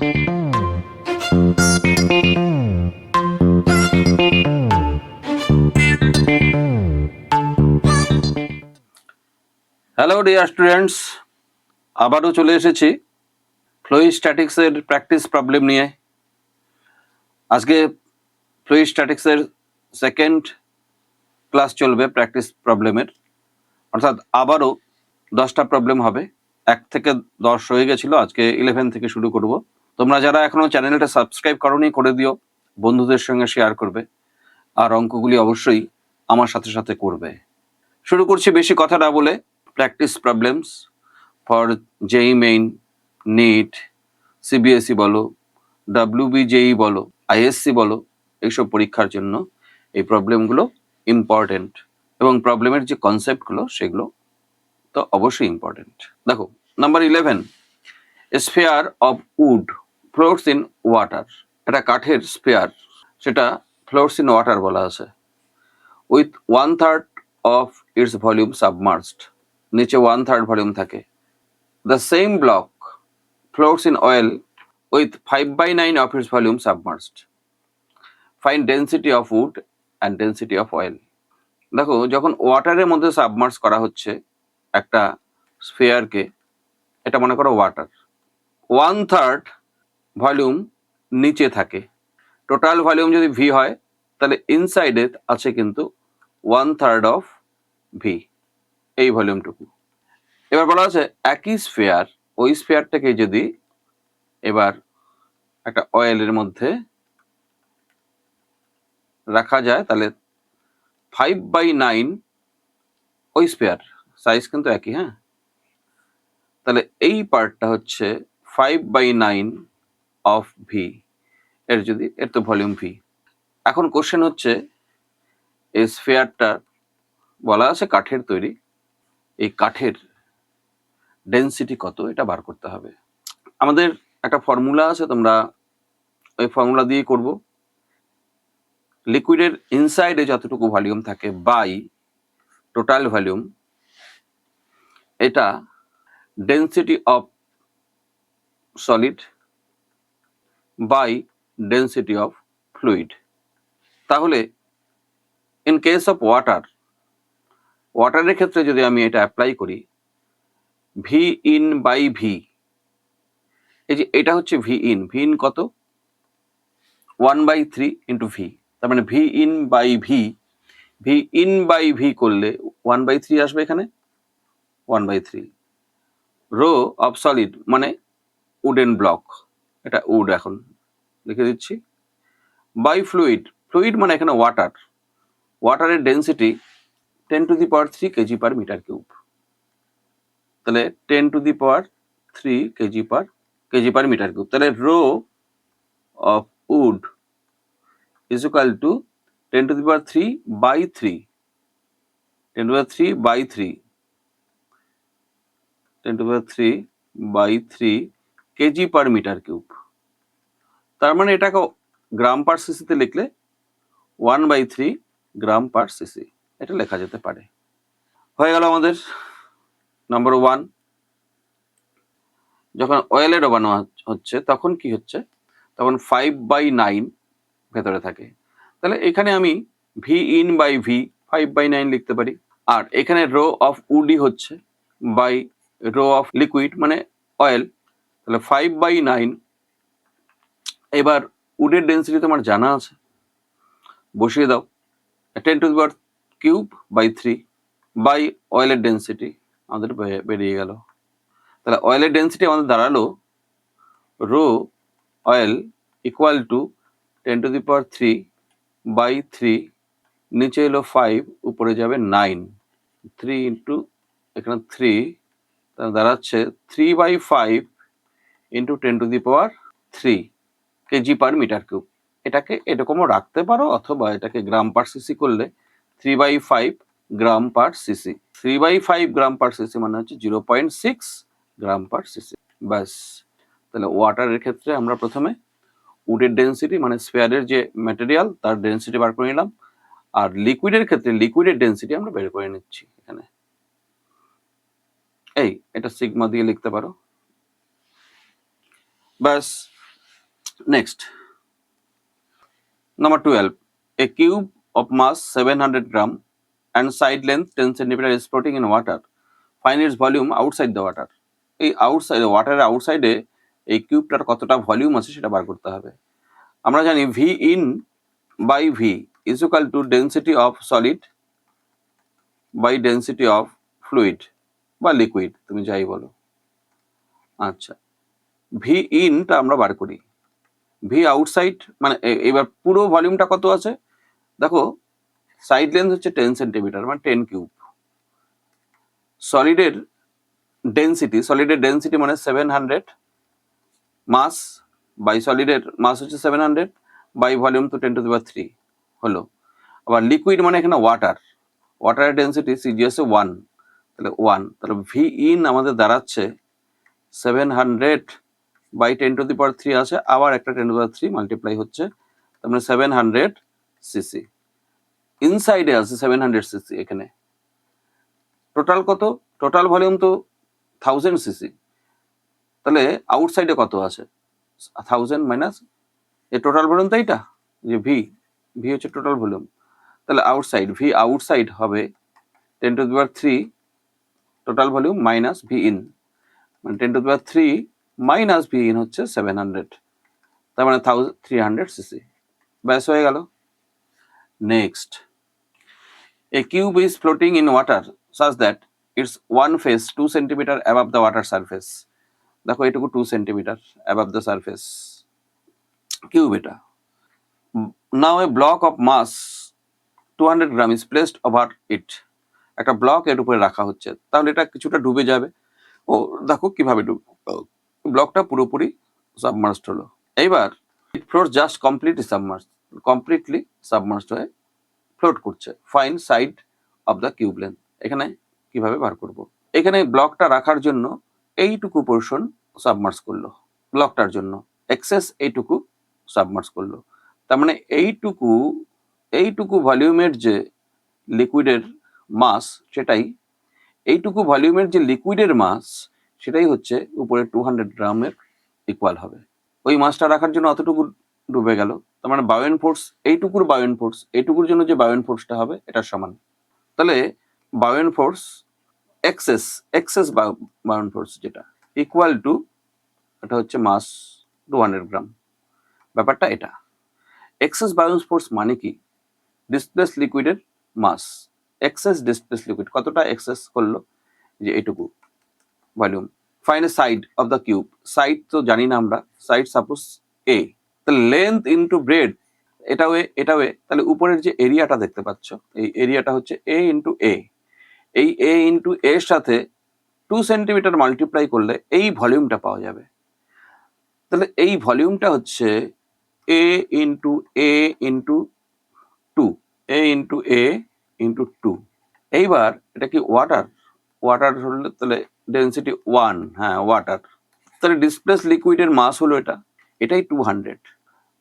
Hello dear students, আবারও চলে এসেছি ফ্লুইডস্ট্যাটিক্সের প্র্যাকটিস প্রবলেম নিয়ে। আজকে ফ্লুইডস্ট্যাটিক্সের সেকেন্ড ক্লাস চলবে প্র্যাকটিস প্রবলেমের, অর্থাৎ আবারও 10টা প্রবলেম হবে। 1 থেকে 10 হয়ে গেছিলো, আজকে 11 থেকে শুরু করব। তোমরা যারা এখনও চ্যানেলটা সাবস্ক্রাইব করোনি করে দিও, বন্ধুদের সঙ্গে শেয়ার করবে, আর অঙ্কগুলি অবশ্যই আমার সাথে সাথে করবে। শুরু করছি বেশি কথা না বলে। Practice problems for JEE Main, NEET, CBSE বলো, WBJE বলো, ICSE বলো, এইসব পরীক্ষার জন্য এই প্রবলেমগুলো ইম্পর্টেন্ট, এবং প্রবলেমের যে কনসেপ্টগুলো সেগুলো তো অবশ্যই ইম্পর্টেন্ট। দেখো, number 11, sphere of wood floats in water. এটা কাঠের স্ফেয়ার, সেটা ফ্লোটস ইন ওয়াটার বলা আছে, উইথ 1/3 অফ ইটস ভলিউম সাবমার্সড। নিচে 1/3 ভলিউম থাকে। The same block floats in oil with 5/9 of its volume submerged. Find density of wood and density of oil. দেখো, যখন ওয়াটারের মধ্যে সাবমার্জ করা হচ্ছে একটা স্ফিয়ারকে, এটা মনে করো ওয়াটার, 1/3 ভলিউম নিচে থাকে। টোটাল ভলিউম যদি ভি হয়, তাহলে ইনসাইডে আছে কিন্তু 1/3 অফ ভি, এই ভলিউমটুকু। এবার বলা আছে একই স্ফিয়ার, ওই স্ফিয়ারটাকে যদি এবার একটা অয়েলের মধ্যে রাখা যায়, তাহলে 5/9 ওই স্পেয়ার সাইজ কিন্তু একই। হ্যাঁ, তাহলে এই পার্টটা হচ্ছে 5/9 অফ ভি, এর তো ভলিউম ভি। এখন কোশ্চেন হচ্ছে, এই স্ফেয়ারটা বলা আছে কাঠের তৈরি, এই কাঠের ডেন্সিটি কত এটা বার করতে হবে। আমাদের একটা ফর্মুলা আছে, তোমরা ওই ফর্মুলা দিয়ে করব। লিকুইডের ইনসাইডে যতটুকু ভলিউম থাকে বাই টোটাল ভলিউম, এটা density of solid by density of fluid. তাহলে ইন কেস অফ ওয়াটারের ক্ষেত্রে যদি আমি এটা অ্যাপ্লাই করি, ভি ইন বাই ভি, এই যে এটা হচ্ছে ভি ইন কত, 1/3 ইন্টু ভি। তার মানে ভি ইন বাই ভি করলে 1/3 আসবে, এখানে 1/3। রো অফ সলিড মানে উডেন ব্লক, এটা উড এখন লিখে দিচ্ছি, বাই ফ্লুইড মানে এখানে ওয়াটারের density 10⁻³ kg per metre cube. তাহলে 10⁻³ কেজি পার মিটার কিউব। তাহলে rho of wood is equal to 10⁻³ kg per metre cube. তার মানে এটাকে গ্রাম পার সিসিতে লিখলে 1/3 গ্রাম পার সিসি, এটা লেখা যেতে পারে। হয়ে গেল আমাদের নাম্বার 1। যখন অয়েলে ডোবানো হচ্ছে তখন কি হচ্ছে, তখন 5/9 ভেতরে থাকে। তাহলে এখানে আমি ভি ইন বাই ভি 5/9 লিখতে পারি। আর এখানে রো অফ উডি হচ্ছে বাই রো অফ লিকুইড মানে অয়েল, তাহলে 5/9। এবার উডের ডেন্সিটি তোমার জানা আছে, বসিয়ে দাও, 10⁻³ বাই অয়েলের ডেন্সিটি আমাদের বেরিয়ে গেল। তাহলে অয়েলের ডেন্সিটি আমাদের দাঁড়ালো রো অয়েল ইকুয়াল টু 10⁻³ নিচে এলো 5, উপরে যাবে 9, 3 ইন্টু এখানে 3, তাহলে দাঁড়াচ্ছে 3/5 into 10⁻³ kg per metre cube. এটাকে এরকমও রাখতে পারো, অথবা এটাকে গ্রাম পার সিসি করলে 3/5 গ্রাম পার সিসি। 3/5 গ্রাম পার সিসি মানে হচ্ছে 0.6 গ্রাম পার সিসি। ব্যাস, তাহলে ওয়াটারের ক্ষেত্রে আমরা প্রথমে উডের ডেন্সিটি মানে স্ফেয়ারের যে ম্যাটেরিয়াল তার ডেন্সিটি বার করে নিলাম, আর লিকুইডের ক্ষেত্রে লিকুইডের ডেন্সিটি আমরা বের করে নিচ্ছি। এখানে এটা সিগমা দিয়ে লিখতে পারো। ব্যাস, Next, number 12. A cube of mass 700 gram and side length 10 centimeter is floating in water. Find its volume outside the water. এই আউটসাইড ওয়াটারের আউটসাইডে এই কিউবটার কতটা ভলিউম আছে সেটা বার করতে হবে। আমরা জানি V in by V is equal to density of solid by density of fluid বা লিকুইড, তুমি যাই বলো। আচ্ছা, ভি ইনটা আমরা বার করি, ভি আউটসাইড মানে এবার পুরো ভলিউমটা কত আছে দেখো, সাইড লেন্থ হচ্ছে 10 সেন্টিমিটার মানে 10 কিউব। সলিডের ডেন্সিটি মানে 700 মাস বাই সলিডের মাস হচ্ছে 700 বাই ভলিউম তো 10⁻³ হলো। আবার লিকুইড মানে এখানে ওয়াটারের ডেন্সিটি সিজিএস 1, তাহলে 1, তাহলে ভি ইন আমাদের দাঁড়াচ্ছে 700 বাই 10⁻³ আছে, আবার একটা 10⁻³ মাল্টিপ্লাই হচ্ছে, তার মানে 700 সিসি। ইনসাইডে আছে 700 সিসি, এখানে টোটাল কত, টোটাল ভলিউম তো 1000 সিসি, তাহলে আউটসাইডে কত আছে 1000 মাইনাস এই টোটাল ভলিউম তো এইটা যে ভি হচ্ছে টোটাল ভলিউম, তাহলে ভি আউটসাইড হবে 10⁻³ total volume minus V in, মানে 10⁻³ মাইনাস ভি ইন হচ্ছে 700, তার মানে 300 সিসি। ব্যাস হয়ে গেল। Next, a cube is floating in water such that its one face 2 centimeter above the water surface. দেখো এটুকু 2 centimetre above the surface cube এটা। Now a block of mass 200 gram is placed over it. একটা block এর উপরে রাখা হচ্ছে, তাহলে এটা কিছুটা ডুবে যাবে। ও দেখো কিভাবে ডুবে, ব্লকটা পুরোপুরি সাবমার্সড হলো। এইবার ইট ফ্লোট জাস্ট কমপ্লিটলি সাবমার্সড হয়ে ফ্লোট করছে। Find side of the cube length. এখানে কিভাবে বার করব, এখানে ব্লকটা রাখার জন্য এইটুকু পোর্শন সাবমার্স করলো, ব্লকটার জন্য এক্সেস এইটুকু সাবমার্স করলো, তার মানে এইটুকু ভলিউমের যে লিকুইডের মাস এইটুকু ভলিউমের যে লিকুইডের মাস সেটাই হচ্ছে উপরে 200 গ্রামের ইকুয়াল হবে। ওই মাসটা রাখার জন্য অতটুকু ডুবে গেল, তার মানে বায়োয়েন্ট ফোর্স এইটুকুর জন্য যে বায়োয়েন্ট ফোর্সটা হবে এটার সমান। তাহলে বায়োয়েন্ট ফোর্স এক্সেস বায়োয়েন্ট ফোর্স যেটা ইকুয়াল টু, এটা হচ্ছে মাস 200 গ্রাম। ব্যাপারটা এটা। এক্সেস বায়োয়েন্ট ফোর্স মানে কি, ডিসপ্লেস লিকুইডের মাস, এক্সেস ডিসপ্লেস লিকুইড কতটা এক্সেস করলো, যে এইটুকু volume. Find side of the cube, side তো জানি না আমরা, সাইড সাপোজ এ, তাহলে লেন্থ ইন্টু ব্রেড এটাও তাহলে উপরের যে এরিয়াটা দেখতে পাচ্ছ এই এরিয়াটা হচ্ছে এ ইন্টু এ, এই এ ইন্টু এর সাথে 2 সেন্টিমিটার মাল্টিপ্লাই করলে এই ভলিউমটা পাওয়া যাবে। তাহলে এই ভলিউমটা হচ্ছে এ ইন্টু এ ইন্টু 2, এ ইন্টু এ ইন্টু 2। এইবার এটা কি ওয়াটার হলে তাহলে ডেন্সিটি 1, হ্যাঁ ওয়াটার, তাহলে ডিসপ্লেস লিকুইডের মাস হলো এটাই 200,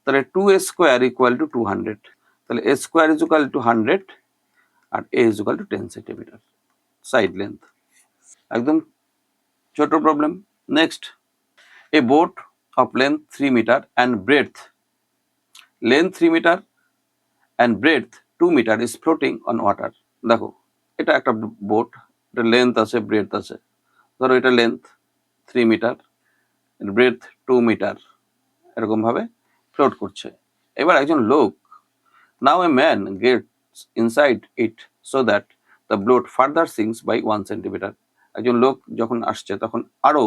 তাহলে 2a স্কোয়ার ইকুয়াল টু 200, তাহলে a square is equal to 100 আর a is equal to 10 centimetre side length. একদম ছোট problem. Next, a boat of length 3 metre and breadth 2 metre is floating on water. দেখো এটা একটা বোট, এটা length আছে breadth আছে, ধরো এটা লেন্থ 3 মিটার ব্রেডথ 2 মিটার, এরকম ভাবে ফ্লোট করছে। এবার একজন লোক, now a man gets inside it so that the boat further sinks by 1 centimetre. একজন লোক যখন আসছে তখন আরো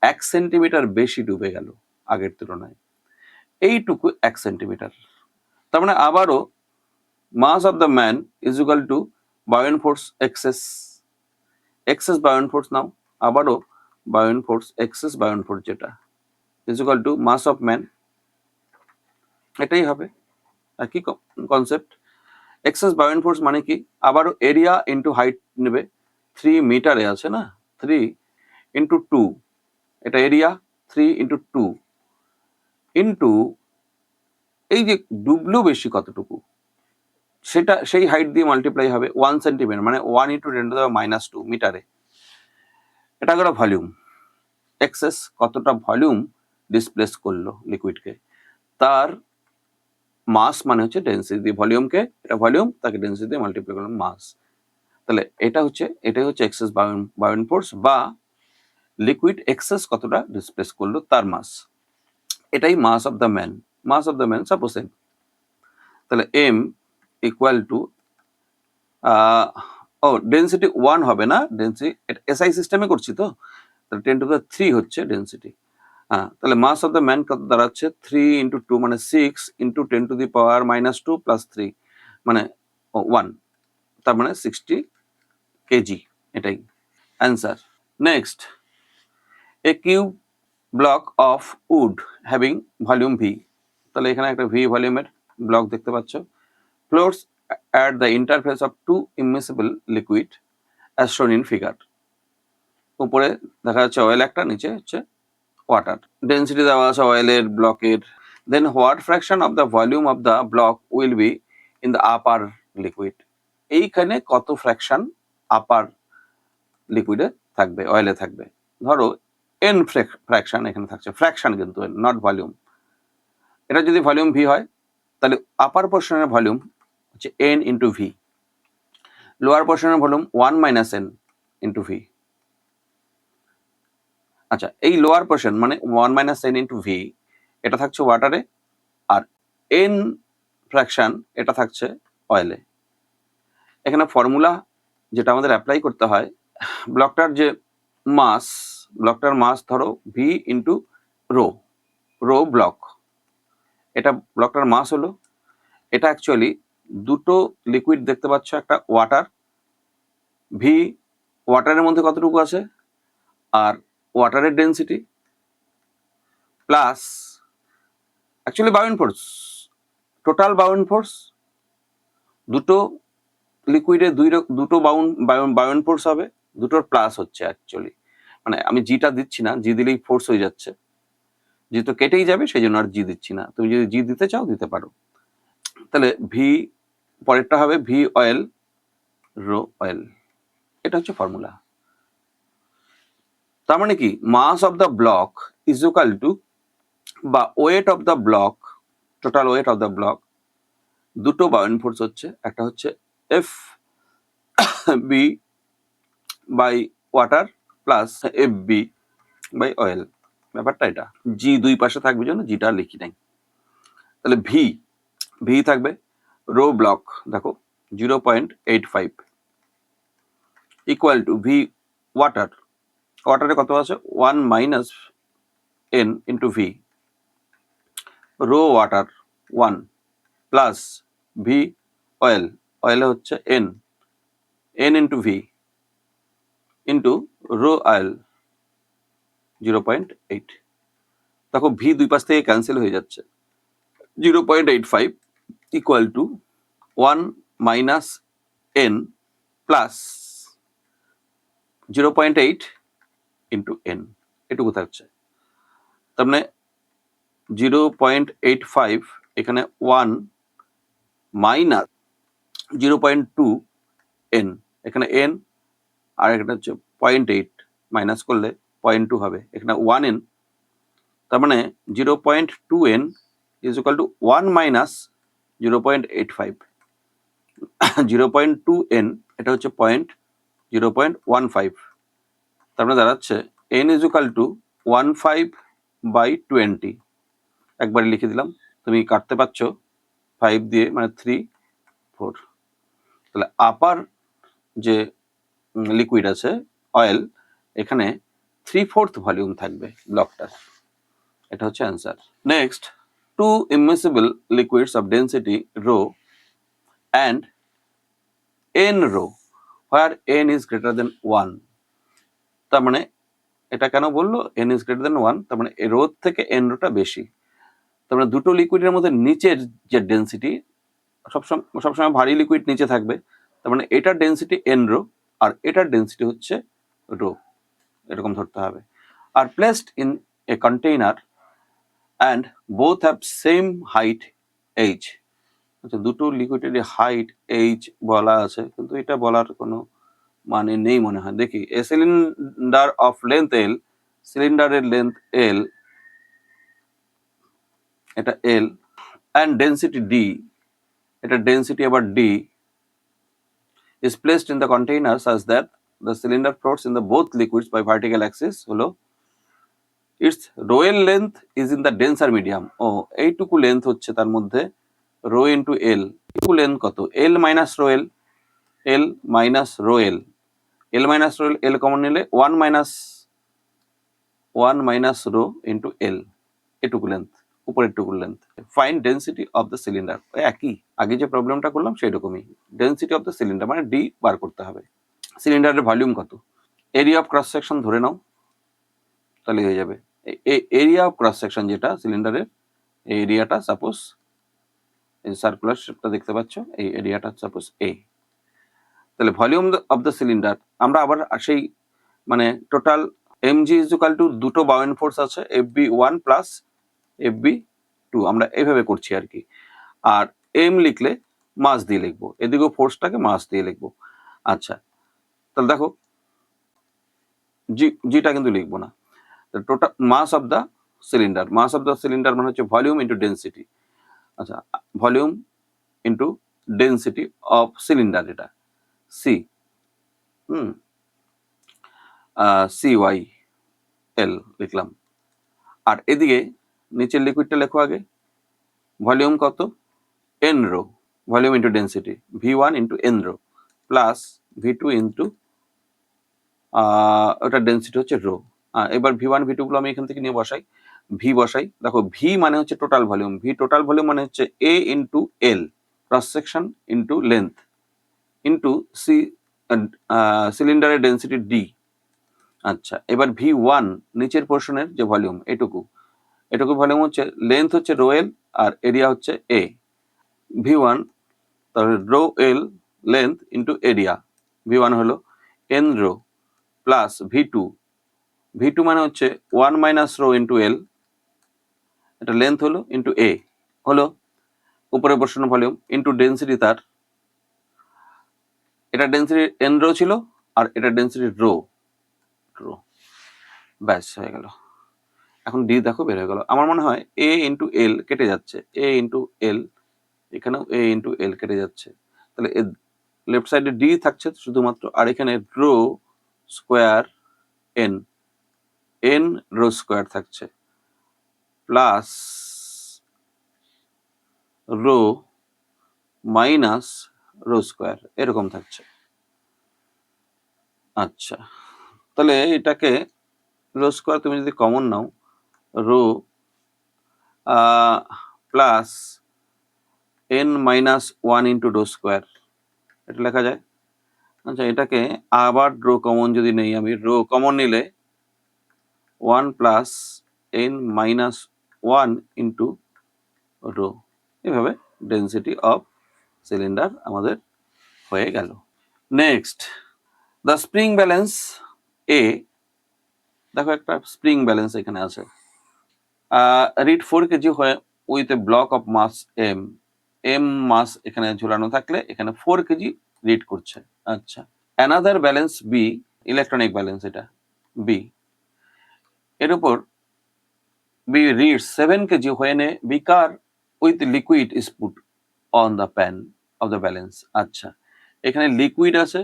1 সেন্টিমিটার বেশি ডুবে গেল আগের তুলনায়, এইটুকু 1 সেন্টিমিটার। তার মানে আবারও mass of the man is equal to buoyant force excess buoyant force, now আবারও buoyant force excess buoyant force যেটা is equal to mass of man, এটাই হবে একই কনসেপ্ট। এক্সেস বায়োয়েন্ট ফোর্স মানে কি, আবারও এরিয়া ইন্টু হাইট নেবে, 3 মিটারে আছে না, 3 ইন্টু 2, এটা এরিয়া 3 ইন্টু 2 ইন্টু এই যে ডুবলো বেশি কতটুকু সেটা সেই হাইট দিয়ে মাল্টিপ্লাই হবে 1 সেন্টিমিটার, মানে 1 ইন্টু 10⁻²2 মিটারে। এটা হলো ভলিউম, এক্সেস কতটা ভলিউম ডিসপ্লেস করলো লিকুইডকে। তার মাস মানে হচ্ছে ডেন্সিটি দিয়ে ভলিউমকে, এটা ভলিউম, তাকে ডেন্সিটি দিয়ে মাল্টিপ্লাই করলাম মাস। তাহলে এটাই হচ্ছে এক্সেস বায়োয়েন্ট ফোর্স বা লিকুইড এক্সেস কতটা ডিসপ্লেস করলো তার মাস। এটাই mass of the man suppose M. তাহলে এম ইকুয়াল টু ডেন্সিটি 1 হবে না, ডেন্সিটি এসআই সিস্টেমে করছি তো, তাহলে 10⁻³ হচ্ছে ডেন্সিটি। হ্যাঁ, তাহলে মাস অফ দ্য ম্যান কত দাঁড়াচ্ছে 3 × 2 মানে 6 × 10⁻² প্লাস 3 মানে 1, তার মানে 60 কেজি। এটাই answer. Next, A cube block of wood having volume V. তাহলে এখানে একটা ভি ভলিউমের ব্লক দেখতে পাচ্ছ। Floats at the interface of two immiscible liquid as shown in figure. উপরে দেখা যাচ্ছে অয়েল একটা, নিচে হচ্ছে ওয়াটার। ডেন্সিটি দেওয়া আছে অয়েলের ব্লকের। Then what fraction of the volume of the block will be in the upper liquid. এইখানে কত ফ্র্যাকশন আপার লিকুইডে থাকবে, অয়েলে থাকবে। ধরো এন ফ্র্যাকশন এখানে থাকছে, ফ্র্যাকশন কিন্তু নট ভলিউম। এটা যদি ভলিউম ভি হয় তাহলে আপার পোর্শনের ভলিউম হচ্ছে এন ইন্টু ভি, লোয়ার পোর্শনের ভলিউম 1 - n ইন্টু ভি। আচ্ছা, এই লোয়ার পোর্শন মানে 1 - n ইন্টু ভি এটা থাকছে ওয়াটারে, আর এন ফ্র্যাকশন এটা থাকছে অয়েলে। এখানে ফর্মুলা যেটা আমাদের অ্যাপ্লাই করতে হয়, ব্লকটার যে ব্লকটার মাস ধরো ভি ইন্টু রো ব্লক, এটা ব্লকটার মাস হলো। এটা অ্যাকচুয়ালি দুটো লিকুইড দেখতে পাচ্ছ, একটা ওয়াটার, ভি ওয়াটারের মধ্যে কতটুকু আছে আর ওয়াটারের density plus actually buoyant force, total buoyant force. দুটো লিকুইডে দুটো বায়োয়েন্ট ফোর্স হবে, দুটোর প্লাস হচ্ছে অ্যাকচুয়ালি, মানে আমি জিটা দিচ্ছি না, জি দিলেই ফোর্স হয়ে যাচ্ছে, জি তো কেটেই যাবে, সেই জন্য আর জি দিচ্ছি না। তুমি যদি জি দিতে চাও দিতে পারো। তাহলে ভি পরেরটা হবে ভি অয়েল রো অয়েল, এটা হচ্ছে ফর্মুলা। তার মানে কি mass of the block is equal to বা weight of the block, total weight of the block, দুটো বায়োয়েন্ট ফোর্স হচ্ছে, একটা হচ্ছে F B by water plus F B by oil. ব্যাপারটা এটা, জি দুই পাশে থাকবে জন্য জিটা লিখি নাই। তাহলে ভি থাকবে রো ব্লক, দেখো 0.85 ইকুয়াল টু ভি ওয়াটারে কত আছে 1 - n into V rho water 1 plus V অয়েলে হচ্ছে n into V into rho oil 0.8। দেখো ভি দুই পাশ থেকে ক্যান্সেল হয়ে যাচ্ছে, 0.85 equal to 1 - n plus 0.8 into n, এটুকু থাকছে। তার মানে 0.85 এখানে 1 মাইনাস 0.2 n, এখানে n আর এখানে হচ্ছে 0.8 মাইনাস করলে 0.2 হবে, এখানে 1n। তার মানে 0.2n is equal two 1 minus 0.85, 0.2n এটা হচ্ছে 0.15। তার মানে দাঁড়াচ্ছে n ইজ ইকুয়াল টু 15/20। একবারে লিখে দিলাম, তুমি কাটতে পারছো 5 দিয়ে, মানে 3 4। তাহলে আপার যে লিকুইড আছে অয়েল, এখানে 3/4 ভলিউম থাকবে ব্লকটার, এটা হচ্ছে answer. Next, two immiscible liquids of density rho and n rho where n is greater than 1। তার মানে এটা কেন বললো n ইজ গ্রেটার দেন 1, তার মানে রো থেকে n রোটা বেশি। তার মানে দুটো লিকুইডের মধ্যে নিচের যে ডেন্সিটি, সবসময় ভারী লিকুইড নিচে থাকবে, তার মানে এটার ডেন্সিটি n রো আর এটার ডেন্সিটি হচ্ছে রো, এরকম ধরতে হবে। আর placed in a container and both have same height h। আচ্ছা, দুটো লিকুইডের হাইট h বলা আছে, কিন্তু এটা বলার কোনো মানে নেই মনে হয়। দেখি, এ সিলিন্ডার অফ লেন্থ l, সিলিন্ডারের লেন্থ l এটা L and density D, এটা density আবার D is placed in the container such that the cylinder floats in the both liquids by vertical axis হলো its rowel length is in the denser medium. ও এইটুকু length হচ্ছে তার মধ্যে rho into L, এইটুকু length কত L minus rho L, L minus rho L, L minus rho L, L common নিলে 1 minus rho into L, এটুকু length, উপরের টুকু length. Find density of the cylinder, একই আগে যে প্রবলেমটা করলাম সেই রকমই, ডেন্সিটি অফ দ্য সিলিন্ডার মানে ডি বার করতে হবে। সিলিন্ডারের ভলিউম কত, এরিয়া অফ ক্রস সেকশন ধরে নাও, তাহলে হয়ে যাবে এরিয়া অফ ক্রস সেকশন যেটা সিলিন্ডারের, এই এরিয়াটা সাপোজ এই সার্কুলার শেপটা দেখতে পাচ্ছ, এই এরিয়াটা সাপোজ এ, তাহলে ভলিউম অফ দ্য সিলিন্ডার আমরা আবার সেই মানে total mg is equal two দুটো বাউয়েন্ট ফোর্স আছে FB1 প্লাস FB2, আমরা এইভাবে করছি আর কি। আর m লিখলে মাস দিয়ে লিখবো, এদিকেও ফোর্সটাকে মাস দিয়ে লিখবো। আচ্ছা তাহলে দেখো জিটা কিন্তু লিখবো না, total mass of the cylinder, mass of the cylinder মানে হচ্ছে ভলিউম ইন্টু ডেন্সিটি। আচ্ছা volume into density of cylinder, এটা সি CYL লিখলাম। আর এদিকে নিচের লিকুইডটা লেখো আগে, ভলিউম কত n rho, volume into density V1 into n rho plus V2 into ওটা ডেন্সিটি হচ্ছে রো। এবার V1 V2 গুলো আমি এখান থেকে নিয়ে বসাই, ভি বসাই, দেখো ভি মানে হচ্ছে total volume, V total volume মানে হচ্ছে A into L cross section into length into C সিলিন্ডারের ডেন্সিটি ডি। আচ্ছা এবার V1 নিচের পোর্শনের যে ভলিউম এটুকু, এটুকু ভলিউম হচ্ছে লেন্থ হচ্ছে রো এল আর এরিয়া হচ্ছে এ। V1 তাহলে rho L length into area, V1 হলো n রো প্লাস V2 মানে হচ্ছে 1 মাইনাস রো ইন্টু এল, এটা লেন্থ হলো ইন্টু এ হলো উপরে বসানো ভলিউম ইন্টু ডেন্সিটি তার, এটা ডেন্সিটি n রো ছিল আর এটা ডেন্সিটি রো, ব্যাস হয়ে গেল। এখন ডি দেখো বের হয়ে গেল, আমার মনে হয় এ ইন্টু এল কেটে যাচ্ছে, এ ইন্টু এল, এখানেও এ ইন্টু এল কেটে যাচ্ছে, তাহলে লেফট সাইডে ডি থাকছে শুধুমাত্র, আর এখানে rho square n rho square থাকছে plus rho minus rho square এরকম থাকছে। আচ্ছা তাহলে এটাকে রো স্কোয়ার তুমি যদি কমন নাও, rho plus n minus 1 into rho square, এটা লেখা যায়। আচ্ছা এটাকে আবার রো কমন যদি নেই আমি, রো কমন নিলে 1 plus n minus 1 into rho, এভাবে ডেন্সিটি অফ সিলিন্ডার আমাদের হয়ে গেল। Next the spring balance A, দেখো একটা স্প্রিং ব্যালেন্স এখানে আছে, রিড 4 কেজি হয় with a block of mass M mass এখানে ঝুলানো থাকলে এখানে 4 কেজি রিড করছে। আচ্ছা another balance B, electronic balance এটা বি, এর উপর B reads 7 kg when a beaker with liquid is put on the pan of the balance। আচ্ছা এখানে লিকুইড আছে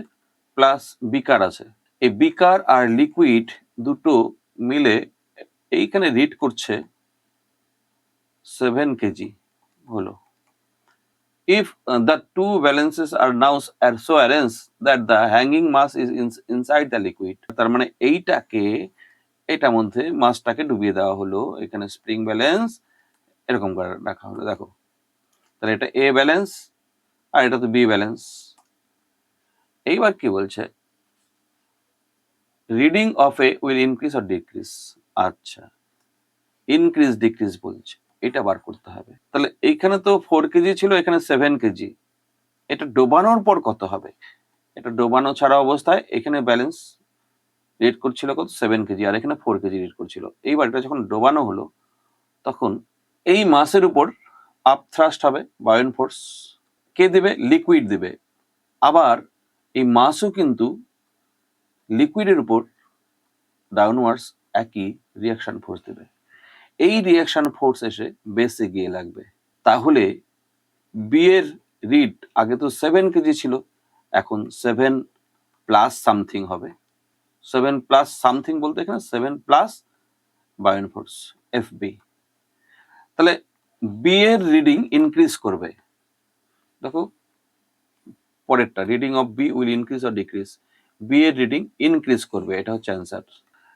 প্লাস বিকার আছে, এই বিকার আর লিকুইড দুটো মিলে এইখানে রিড করছে 7 কেজি হলো। If the two balances are now so arranged that the hanging mass is inside the liquid, তার মানে এইটাকে এটার মধ্যে মাসটাকে ডুবিয়ে দেওয়া হলো, এখানে স্প্রিং ব্যালেন্স এরকম করে রাখা হলো। দেখো তাহলে এটা এ ব্যালেন্স আর এটা তো বি ব্যালেন্স। এইবার কি বলছে, reading of A will increase or decrease. আচ্ছা ইনক্রিজ ডিক্রিজ বলছে, এটা বার করতে হবে। তাহলে এইখানে তো 4 কেজি ছিল, এখানে 7 কেজি, এটা ডোবানোর পর কত হবে, এটা ডোবানো ছাড়া অবস্থায় এখানে ব্যালেন্স রিড করছিল কত 7 কেজি আর এখানে 4 কেজি রিড করছিল। এইবার এটা যখন ডোবানো হলো তখন এই মাসের উপর আপ থ্রাস্ট হবে বায়োন ফোর্স, কে দেবে, লিকুইড দেবে। আবার এই মাসও কিন্তু লিকুইডের উপর ডাউনওয়ার্ডস একই রিয়াকশন ফোর্স দেবে। এই রিয়াকশন ফোর্স এসে বেসে গিয়ে লাগবে, তাহলে বি এর রিড আগে তো 7 কেজি ছিল, এখন 7 প্লাস সামথিং হবে। 7 প্লাস সামথিং বলতে এখানে 7 plus buoyant force F B. তাহলে বি এর রিডিং ইনক্রিজ করবে। দেখো পরেরটা, reading of B will increase or decrease. B এর রিডিং ইনক্রিজ করবে, এটা হচ্ছে অ্যান্সার।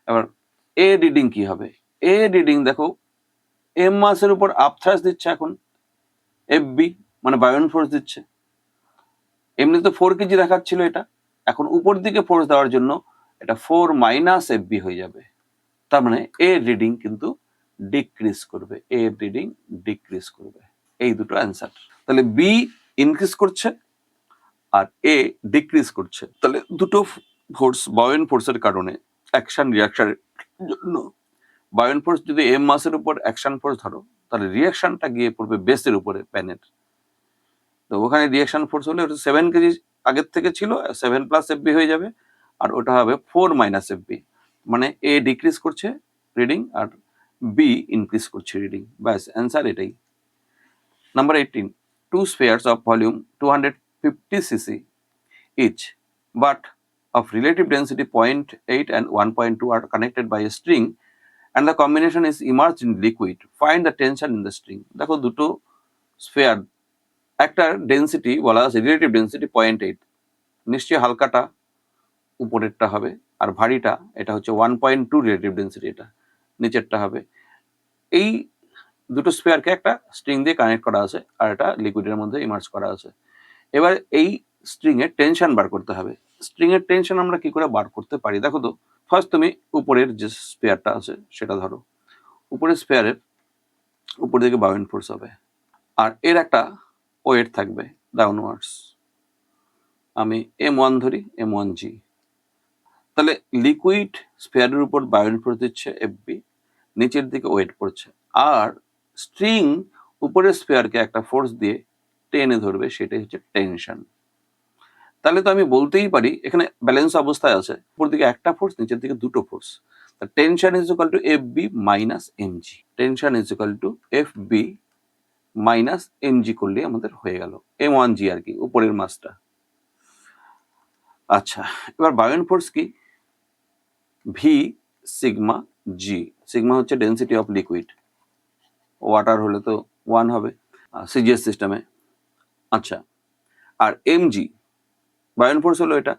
এবার এ রিডিং কি হবে? এ রিডিং দেখো এম মাসের উপর আপথ্রাস দিচ্ছে এখন এফ বি, মানে বায়োন ফোর্স দিচ্ছে। এমনি তো 4 কেজি দেখাচ্ছিল এটা, এখন উপর দিকে ফোর্স দেওয়ার জন্য এটা 4 মাইনাস এফ বি হয়ে যাবে। তার মানে এ রিডিং কিন্তু ডিক্রিজ করবে, এ রিডিং ডিক্রিজ করবে। এই দুটো অ্যান্সার। তাহলে বি ইনক্রিজ করছে আর এ ডিক্রিজ করছে। তাহলে দুটো ফোর্স বায়োন ফোর্সের কারণে অ্যাকশন রিয়াকশনের জন্য, বায়োন ফোর্স যদি এম মাসের উপর অ্যাকশন ফোর্স ধরো, তাহলে রিয়াকশনটা গিয়ে পড়বে বেসের উপরে, প্যানের। তো ওখানে রিয়াকশন ফোর্স হলে ওটা 7 কেজি আগের থেকে ছিল, 7 প্লাস এফ বি হয়ে যাবে, আর ওটা হবে 4 মাইনাস এফ বি, মানে এ ডিক্রিজ করছে রিডিং আর বি ইনক্রিজ করছে রিডিং। ব্যাস অ্যান্সার এটাই। Number 18, two spheres of volume 250 cc each but of relative density 0.8 and 1.2 are connected by a string and the combination is immersed in liquid. Find the tension in the string. দেখো দুটো sphere, একটা density বলা আছে relative density 0.8, নিশ্চয়ই হালকাটা উপরেরটা হবে, আর ভারীটা এটা হচ্ছে 1.2 রিলেটিভ ডেন্সিটি, এটা নিচেরটা হবে। এই দুটো স্পেয়ারকে একটা স্ট্রিং দিয়ে কানেক্ট করা আছে, আর এটা লিকুইডের মধ্যে ইমার্জ করা আছে। এবার এই স্ট্রিং এর টেনশন বার করতে হবে। স্ট্রিং এর টেনশন আমরা কি করে বার করতে পারি? দেখো তো, ফার্স্ট তুমি উপরের যে স্পেয়ারটা আছে সেটা ধরো, উপরের স্পেয়ারের উপর দিকে বায়োন ফোর্স হবে, আর এর একটা ওয়েট থাকবে ডাউনওয়ার্ডস। আমি M1 ধরি, M1G। তাহলে লিকুইড স্পেয়ারের উপর বায়োন ফোর্স দিচ্ছে এফবি, নিচের দিকে ওয়েট পড়ছে, আর স্ট্রিং উপরের স্পেয়ারকে একটা ফোর্স দিয়ে টেনে ধরবে, সেটাই হচ্ছে টেনশন। তাহলে তো আমি বলতেই পারি এখানে ব্যালেন্স অবস্থায় আছে, উপর দিকে একটা ফোর্স, নিচের দিকে দুটো force. Tension is equal to F B minus MG. Tension is equal to F B minus MG করলে আমাদের হয়ে গেল M1G আর কি, উপরের মাসটা। আচ্ছা, এবার বায়োন ফোর্স কি? ভি সিগমা জি। সিগমা হচ্ছে ডেন্সিটি অফ লিকুইড, ওয়াটার হলে তো 1 হবে সিজিএস সিস্টেমে। আচ্ছা, আর এমজি বায়োন ফোর্স হলো এটা,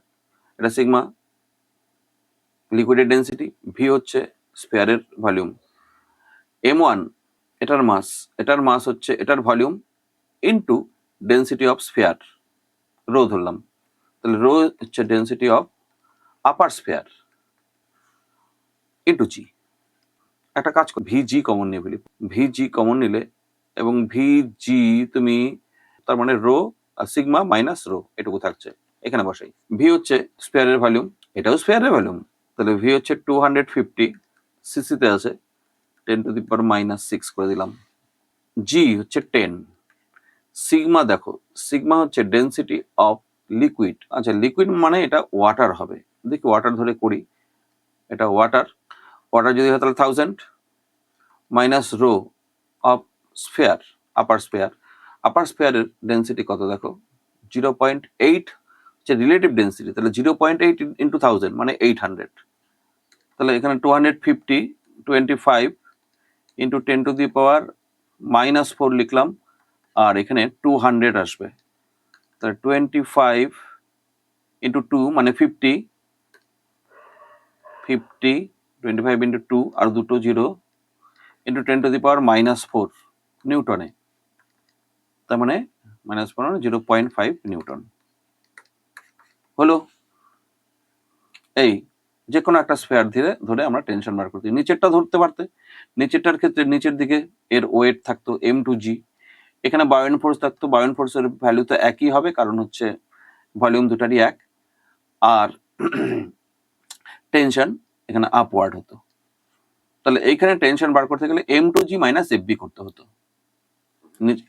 এটা সিগমা লিকুইডের ডেন্সিটি, ভি হচ্ছে স্পেয়ারের ভলিউম, M1 এটার মাস হচ্ছে এটার volume into density of sphere, rho ধরলাম। তাহলে রো হচ্ছে density of upper sphere into g. একটা কাজ কর, ভিজি কমন নিয়ে ফেলি। ভিজি কমন নিলে এবং ভিজি তুমি, তার মানে রো আর সিগমা মাইনাস রো এটুকু থাকছে, এখানে বসাই। ভি হচ্ছে স্পেয়ারের ভলিউম, এটাও স্পেয়ারের ভলিউম, তাহলে ভি হচ্ছে 250 সিসিতে আছে, 10 টু দি পাওয়ার মাইনাস 6 করে দিলাম। জি হচ্ছে 10। সিগমা দেখো, সিগমা হচ্ছে ডেন্সিটি অফ লিকুইড। আচ্ছা, লিকুইড মানে এটা ওয়াটার হবে, দেখি ওয়াটার ধরে করি, এটা ওয়াটার যদি হয় তাহলে 1000 minus rho of sphere, upper স্পেয়ারের ডেন্সিটি কত দেখো, 0.8 হচ্ছে রিলেটিভ ডেন্সিটি, তাহলে 0.8 ইন্টু 1000 মানে 800। তাহলে এখানে 250 25 into 10 to the power minus 4 লিখলাম, আর এখানে 200 আসবে, তাহলে 25 ইন্টু 2 মানে 50, 25 ইন্টু 2 আর দুটো 0 into 10 to the power minus 4 নিউটনে, তার মানে মাইনাস 4 মানে 0.5 নিউটন হলো। এই যে কোনো একটা স্পেয়ার ধরে আমরা টেনশন বার করতে, নিচেরটা ধরতে পারতে, নিচেরটার ক্ষেত্রে নিচের দিকে এর ওয়েট থাকতো M2G, এখানে বায়োন ফোর্স থাকতো, বায়োন ফোর্সের ভ্যালু তো একই হবে, কারণ হচ্ছে ভলিউম দুটারই এক, আর টেনশন এখানে আপওয়ার্ড হতো। তাহলে এইখানে টেনশন বার করতে গেলে M2G মাইনাস FB করতে হতো,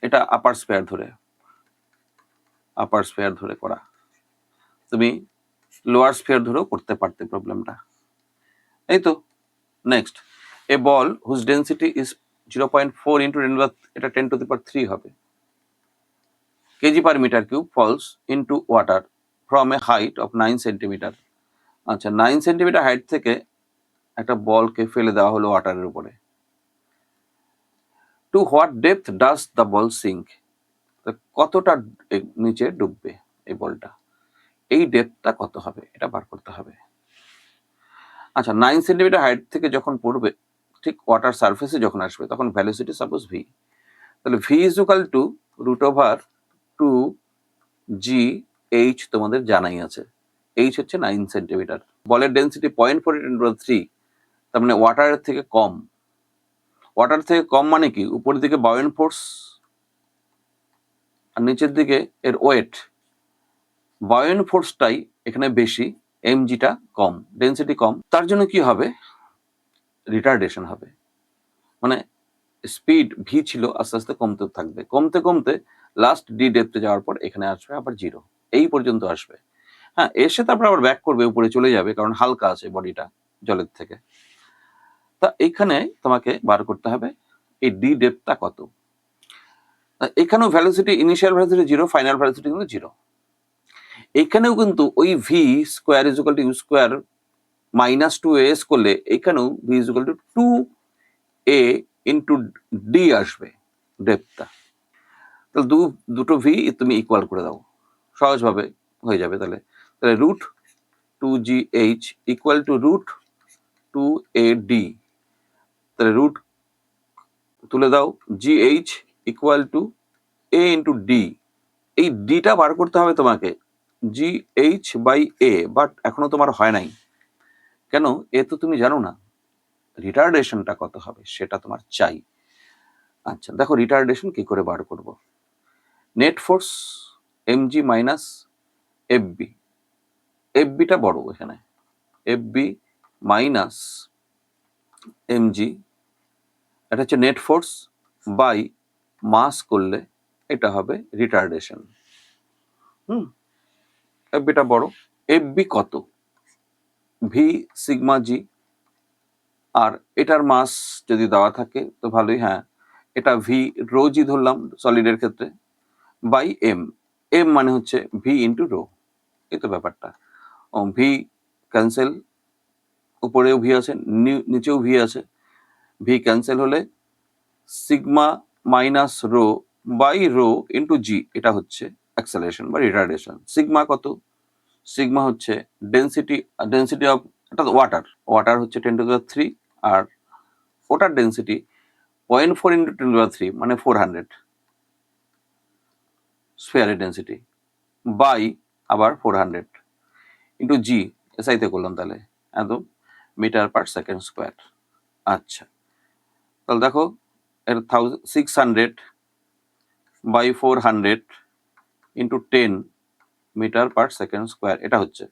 এটা আপার স্পেয়ার ধরে করা। তুমি লোয়ার স্পেয়ার ধরেও করতে পারতে প্রবলেমটা। এই তো next, a ball whose density is 0.4 into 10 এটা 10 টু দি পাওয়ার 3 হবে। Kg per metre cube falls into water from a height of 9 centimetre. আচ্ছা, 9 সেন্টিমিটার হাইট থেকে একটা বলকে ফেলে দেওয়া হলো ওয়াটারের উপরে। To what depth does the ball sink? কতটা নিচে ডুববে এই বলটা, এই ডেপথটা কত হবে এটা বার করতে হবে। আচ্ছা, 9 সেন্টিমিটার হাইট থেকে যখন পড়বে, ঠিক ওয়াটার সারফেসে যখন আসবে, তখন ভ্যালোসিটি সাপোজ ভি, তাহলে V is equal to root over 2 G H তোমাদের জানাই আছে। এইচ হচ্ছে 9 সেন্টিমিটার। বলের ডেন্সিটি 0.4 × 3, তার মানে ওয়াটারের থেকে কম। ওয়াটার থেকে কম মানে কি, উপরের দিকে বায়োয়েন্ট ফোর্স আর নিচের দিকে এর ওয়েট। বায়োয়েন্ট ফোর্সটাই এখানে বেশি, এমজিটা কম, ডেন্সিটি কম, তার জন্য কি হবে, রিটার্ডেশন হবে। মানে স্পিড ভি ছিল আস্তে আস্তে কমতে থাকবে, কমতে কমতে লাস্ট ডি ডেপথে যাওয়ার পর এখানে আসবে আবার 0, এই পর্যন্ত আসবে। হ্যাঁ, এসে তারপর আবার ব্যাক করবে, উপরে চলে যাবে, কারণ হালকা আছে বডিটা জলের থেকে। তা এখানে তোমাকে বার করতে হবে এই ডি ডেপথটা কত। এখানেও velocity, initial velocity 0, final velocity কিন্তু 0। এখানেও কিন্তু ওই V square is equal to U square minus 2as করলে এখানেও V is equal to 2a into D আসবে ডেপথটা। তাহলে দুটো ভি তুমি ইকুয়াল করে দাও, সহজভাবে হয়ে যাবে। তাহলে root 2gh equal to root 2ad, তাহলে রুট তুলে দাও, gh equal to a into D. এই ডিটা বার করতে হবে তোমাকে, gh বাই a, বাট এখনো তোমার হয় নাই। কেন? এ তো তুমি জানো না রিটার্ডেশনটা কত হবে, সেটা তোমার চাই। আচ্ছা দেখো, রিটার্ডেশন কি করে বার করব। Net force mg minus FB, এফবিটা বড় এখানে, এফবি মাইনাস এমজি, এটা হচ্ছে নেট ফোর্স বাই মাস করলে এটা হবে রিটার্ডেশন। এফবিটা বড়, এফবি কত, ভি সিগমা জি, আর এটার মাস যদি দেওয়া থাকে তো ভালোই। হ্যাঁ, এটা ভি রো জি ধরলাম সলিডের ক্ষেত্রে, বাই এম, এম মানে হচ্ছে ভি ইন্টু রো, এই তো ব্যাপারটা। ভি ক্যান্সেল, উপরেও ভি আছে, নিচেও ভি আছে, ভি ক্যান্সেল হলে sigma minus rho by rho into g, এটা হচ্ছে অ্যাক্সেলারেশন বা রিটার্ডেশন। সিগমা কত, সিগমা হচ্ছে ডেন্সিটি, ডেন্সিটি অফ এটা ওয়াটার, ওয়াটার হচ্ছে 10 টু দি পাওয়ার 3, আর ওটার density 0.4 into 10 to the power 3 মানে 400 স্ফিয়ারের ডেন্সিটি, বাই আবার 400 ইন্টু জি, এসআইতে করলাম, তাহলে একদম মিটার পার সেকেন্ড স্কোয়ার। আচ্ছা, তাহলে দেখো এর 600 by 400 into 10 metre per second square, এটা হচ্ছে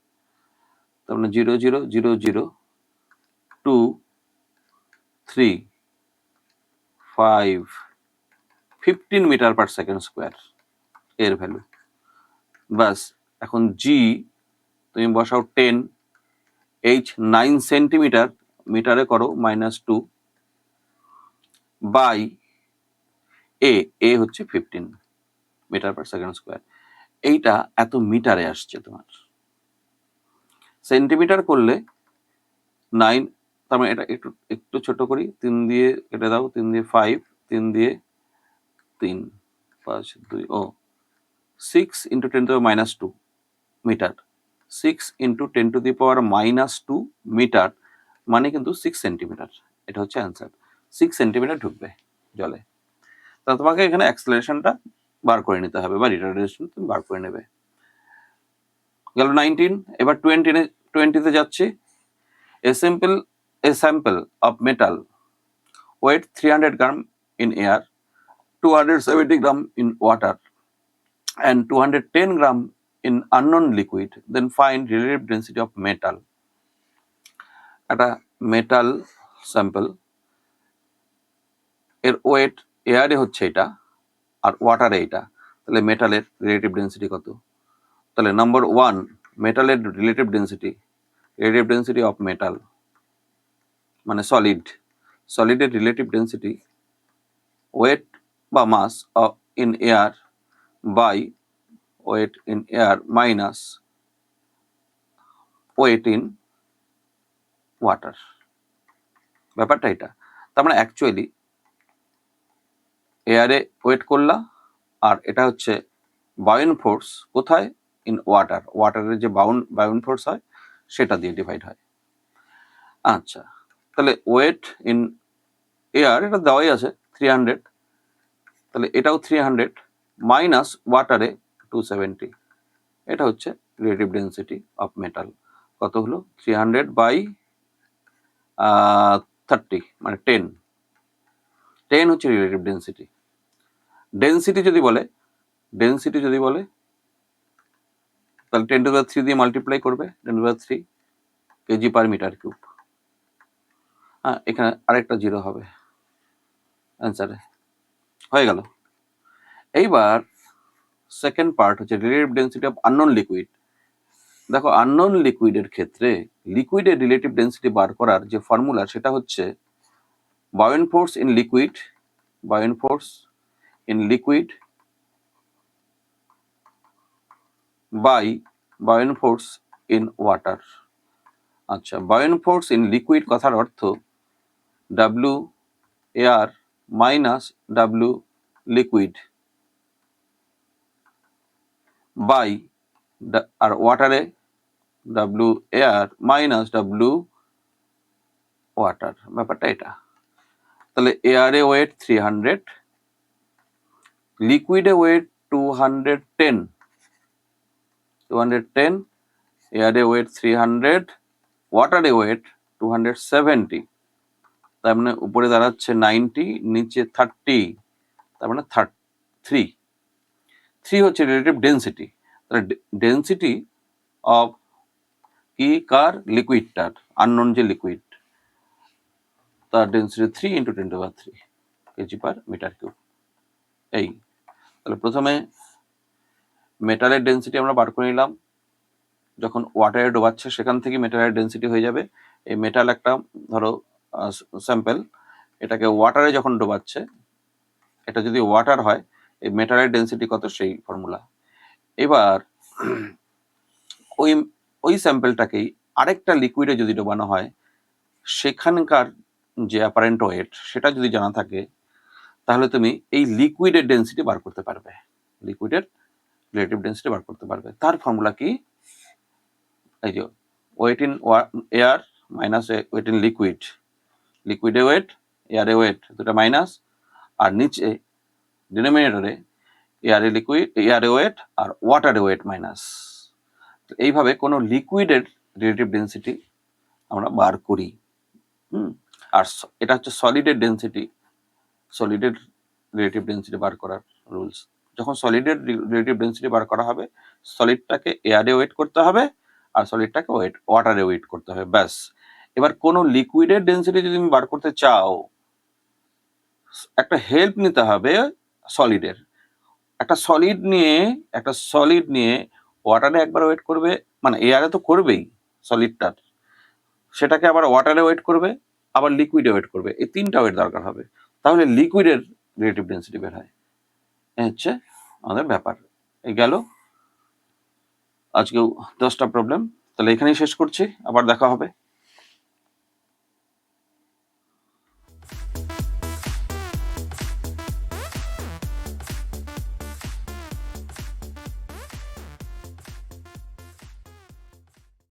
তার মানে 0.00023 5 15 মিটার পার সেকেন্ড স্কোয়ার এর ভ্যালু। বাস, এখন জি তুমি বসাও 10, এইচ 9 সেন্টিমিটার, মিটারে করো -2, বাই এ হচ্ছে 15 মিটার পার সেকেন্ড স্কোয়ার। এইটা এত মিটারে আসছে তোমার, সেন্টিমিটার করলে 9, তার মানে এটা একটু একটু ছোট করি, 3 দিয়ে কেটে দাও, 3 দিয়ে 5, 3 দিয়ে 3, 5 2, ও 6 into 10 to the power -2 metre, 6 into 10 to the power -2 metre মানে কিন্তু 6 সেন্টিমিটার। এটা হচ্ছে অ্যান্সার, 6 সেন্টিমিটার ঢুকবে জলে। তা তোমাকে এখানে অ্যাক্সেলারেশনটা বার করে নিতে হবে বা রিটার্ডেশন তুমি বার করে নেবে। গেল 19, এবার 20-তে যাচ্ছি। A sample of metal weight 300 gram in air, 270 gram in water, and 210 gram in unknown liquid, then find relative density of metal. একটা মেটাল স্যাম্পল, এর ওয়েট এয়ারে হচ্ছে এটা আর ওয়াটারে এটা, তাহলে মেটালের রিলেটিভ ডেন্সিটি কত? তাহলে নাম্বার 1, মেটালের রিলেটিভ ডেন্সিটি অফ মেটাল মানে সলিডের রিলেটিভ ডেন্সিটি ওয়েট বা mass in air by weight in air minus weight in water. ব্যাপারটা এটা। তার মানে অ্যাকচুয়ালি এয়ারে ওয়েট করলা, আর এটা হচ্ছে বায়ুন ফোর্স কোথায়? In water. ওয়াটারের যে বায়ুন ফোর্স হয় সেটা দিয়ে ডিভাইড হয়। আচ্ছা, তাহলে ওয়েট ইন এয়ার এটা দেওয়াই আছে 300, তাহলে এটাও 300 মাইনাস ওয়াটারে 270, এটা হচ্ছে রিলেটিভ ডেন্সিটি অফ মেটাল। কত হলো? 300 বাই 30 মানে 10 হচ্ছে রিলেটিভ ডেন্সিটি। ডেন্সিটি যদি বলে তাহলে 10⁻³ দিয়ে মাল্টিপ্লাই করবে, 10⁻³ কেজি পার মিটার কিউব। হ্যাঁ, এখানে আরেকটা জিরো হবে অ্যান্সারে। হয়ে গেল। এইবার সেকেন্ড পার্ট হচ্ছে relative density of unknown liquid. দেখো, আননোন লিকুইডের ক্ষেত্রে লিকুইডের রিলেটিভ ডেন্সিটি বার করার যে ফর্মুলা সেটা হচ্ছে buoyant force in liquid by buoyant force in water. আচ্ছা, বায়ুন ফোর্স ইন লিকুইড কথার অর্থ W air minus W liquid by আর ওয়াটারে W air minus W water. ব্যাপারটা এটা। তাহলে এয়ারে ওয়েট 300, লিকুইডে ওয়েট 210, এয়ারে ওয়েট 300, ওয়াটারে ওয়েট 270, তার মানে উপরে দাঁড়াচ্ছে 90, নিচে 30, তার মানে 3 হচ্ছে রিলেটিভ ডেন্সিটি। তাহলে ডেন্সিটি অফ কি কার? লিকুইডটার, আননোন যে লিকুইড, তার density 3 × 10⁻³ kg per metre cube. এই তাহলে প্রথমে মেটালের ডেন্সিটি আমরা বার করে নিলাম। যখন ওয়াটারে ডোবাচ্ছে সেখান থেকে মেটালের ডেন্সিটি হয়ে যাবে। এই মেটাল একটা ধরো স্যাম্পল, এটাকে ওয়াটারে যখন ডোবাচ্ছে, এটা যদি ওয়াটার হয়, এই মেটালের ডেন্সিটি কত সেই ফর্মুলা। এবার ওই স্যাম্পলটাকেই আরেকটা লিকুইডে যদি ডোবানো হয়, সেখানকার যে অ্যাপারেন্ট ওয়েট সেটা যদি জানা থাকে, তাহলে তুমি এই লিকুইডের ডেন্সিটি বার করতে পারবে, লিকুইডের রিলেটিভ ডেন্সিটি বার করতে পারবে। তার ফর্মুলা কি? এই যে weight in air minus weight in লিকুইডে ওয়েট, এয়ারে ওয়েট, দুটা মাইনাস, আর নিচে ডিনোমিনেটরে এয়ারে ওয়েট আর ওয়াটারে ওয়েট মাইনাস। এইভাবে কোনো লিকুইডের রিলেটিভ ডেন্সিটি আমরা বার করি। আর এটা হচ্ছে সলিডের রিলেটিভ ডেন্সিটি বার করার রুলস। যখন সলিডের রিলেটিভ ডেন্সিটি বার করা হবে, সলিডটাকে এয়ারে ওয়েট করতে হবে আর সলিডটাকে ওয়াটারে ওয়েট করতে হবে, ব্যাস। এবার কোনো লিকুইডের ডেন্সিটি যদি তুমি বার করতে চাও, একটা হেল্প নিতে হবে সলিডের। একটা সলিড নিয়ে ওয়াটারে একবার ওয়েট করবে, মানে এয়ারে তো করবেই সলিডটার, সেটাকে আবার ওয়াটারে ওয়েট করবে, আবার লিকুইডে ওয়েট করবে। এই 3টা ওয়েট দরকার হবে, তাহলে লিকুইডের রিলেটিভ ডেন্সিটি বের হয়। এই হচ্ছে আমাদের ব্যাপার। এই গেল আজকেও 10টা প্রবলেম। তাহলে এখানেই শেষ করছি, আবার দেখা হবে।